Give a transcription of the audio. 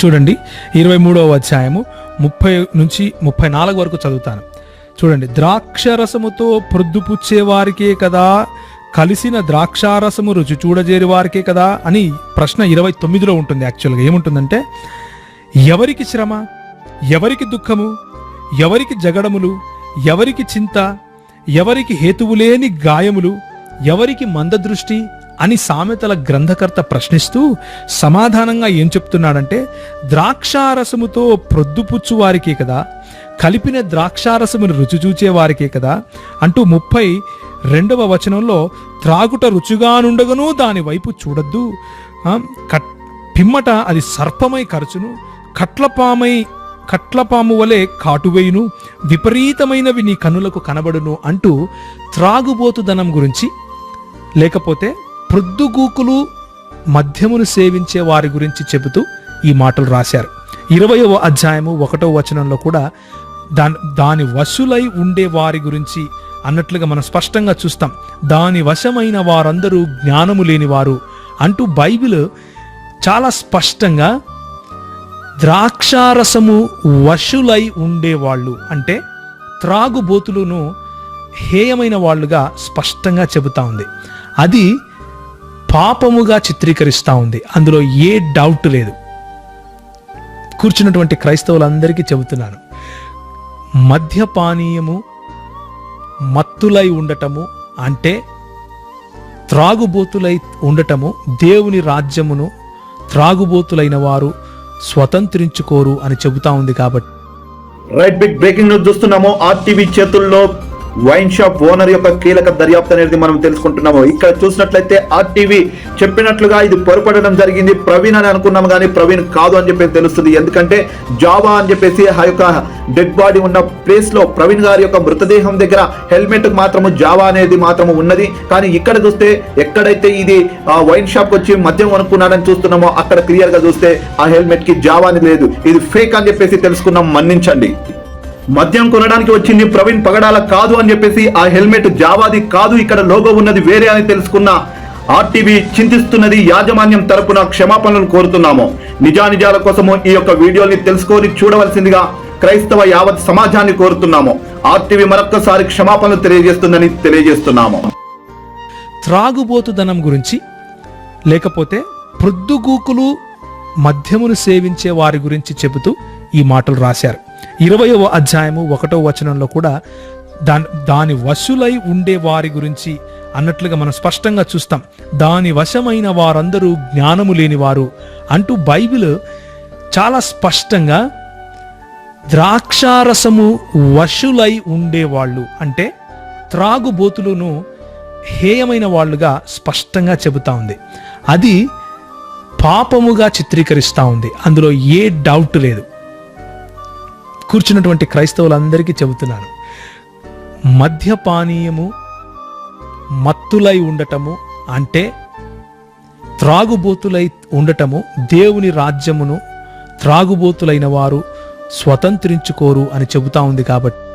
చూడండి 23వ అధ్యాయము 30 నుంచి 34 వరకు చదువుతాను. చూడండి, ద్రాక్షరసముతో ప్రొద్దుపుచ్చే వారికే కదా, కలిసిన ద్రాక్షారసము రుచి చూడజేరి వారికే కదా అని ప్రశ్న 29లో ఉంటుంది. యాక్చువల్గా ఏముంటుందంటే, ఎవరికి శ్రమ, ఎవరికి దుఃఖము, ఎవరికి జగడములు, ఎవరికి చింత, ఎవరికి హేతువులేని గాయములు, ఎవరికి మందదృష్టి అని సామెతల గ్రంథకర్త ప్రశ్నిస్తూ సమాధానంగా ఏం చెప్తున్నాడంటే, ద్రాక్షారసముతో ప్రొద్దుపుచ్చు వారికే కదా, కలిపిన ద్రాక్షారసమును రుచి చూచే వారికే కదా అంటూ 32వ వచనంలో, త్రాగుట రుచిగానుండగను దాని వైపు చూడద్దు, పిమ్మట అది సర్పమై కరచును, కట్లపాము వలె కాటువేయును, విపరీతమైనవి నీ కన్నులకు కనబడును అంటూ త్రాగుబోతుదనం గురించి, లేకపోతే ప్రొద్దుగూకులు మద్యమును సేవించే వారి గురించి చెబుతూ ఈ మాటలు రాశారు. 20వ అధ్యాయము 1వ వచనంలో కూడా దాని వశులై ఉండే వారి గురించి అన్నట్లుగా మనం స్పష్టంగా చూస్తాం. దాని వశమైన వారందరూ జ్ఞానము లేనివారు అంటూ బైబిల్ చాలా స్పష్టంగా ద్రాక్షారసము వశులై ఉండేవాళ్ళు అంటే త్రాగుబోతులను హేయమైన వాళ్ళుగా స్పష్టంగా చెబుతా ఉంది. అది పాపముగా చిత్రీకరిస్తూ ఉంది, అందులో ఏ డౌట్ లేదు. కూర్చున్నటువంటి క్రైస్తవులందరికీ చెబుతున్నాను, మద్యపానీయము మత్తులై ఉండటము అంటే త్రాగుబోతులై ఉండటము, దేవుని రాజ్యమును త్రాగుబోతులైన వారు స్వతంత్రించుకోరు అని చెబుతా ఉంది. కాబట్టి రైట్, బిగ్ బ్రేకింగ్ న్యూస్ చూస్తున్నాము. ఆర్టీవీ చేతుల్లో వైన్ షాప్ ఓనర్ యొక్క కీలక దర్యాప్తు అనేది మనం తెలుసుకుంటున్నాము. ఇక్కడ చూసినట్లయితే ఆర్టీవీ చెప్పినట్లుగా ఇది పొరపడడం జరిగింది. ప్రవీణ్ అని అనుకున్నాము, కానీ ప్రవీణ్ కాదు అని చెప్పేసి తెలుస్తుంది. ఎందుకంటే జావా అని చెప్పేసి ఆ యొక్క డెడ్ బాడీ ఉన్న ప్లేస్ లో ప్రవీణ్ గారి యొక్క మృతదేహం దగ్గర హెల్మెట్ మాత్రము జావా అనేది మాత్రము ఉన్నది. కానీ ఇక్కడ చూస్తే ఎక్కడైతే ఇది వైన్ షాప్ వచ్చి మద్యం అనుకున్నాడని చూస్తున్నామో అక్కడ క్లియర్ గా చూస్తే ఆ హెల్మెట్ కి జావా అని లేదు, ఇది ఫేక్ అని చెప్పేసి తెలుసుకున్నాం. మన్నించండి, మద్యం కొనడానికి వచ్చింది ప్రవీణ్ పగడాల కాదు అని చెప్పేసి ఆ హెల్మెట్ జావాది కాదు, ఇక్కడ లోగో ఉన్నది వేరే అని తెలుసుకున్న ఆర్టీవీ చింతిస్తున్నది. యాజమాన్యం తరపున క్షమాపణలు కోరుతున్నాము. నిజానిజాల కోసము ఈ యొక్క వీడియోని తెలుసుకొని చూడవలసిందిగా క్రైస్తవ యావత్ సమాజాన్ని కోరుతున్నాము. ఆర్టీవీ మరొక్కసారి క్షమాపణలు తెలియజేస్తుందని తెలియజేస్తున్నాము. త్రాగుబోతుదనం గురించి, లేకపోతే ప్రొద్దుగూకులు మద్యమును సేవించే వారి గురించి చెబుతూ ఈ మాటలు రాశారు. 20వ అధ్యాయము 1వ వచనంలో కూడా దాని వశులై ఉండే వారి గురించి అన్నట్లుగా మనం స్పష్టంగా చూస్తాం. దాని వశమైన వారందరూ జ్ఞానము లేనివారు అంటూ బైబిల్ చాలా స్పష్టంగా ద్రాక్షారసము వశులై ఉండేవాళ్ళు అంటే త్రాగుబోతులను హేయమైన వాళ్ళుగా స్పష్టంగా చెబుతా ఉంది. అది పాపముగా చిత్రీకరిస్తూ ఉంది, అందులో ఏ డౌట్ లేదు. కూర్చున్నటువంటి క్రైస్తవులందరికీ చెబుతున్నాను, మద్యపానీయము మత్తులై ఉండటము అంటే త్రాగుబోతులై ఉండటము, దేవుని రాజ్యమును త్రాగుబోతులైన వారు స్వతంత్రించుకోరు అని చెబుతా ఉంది. కాబట్టి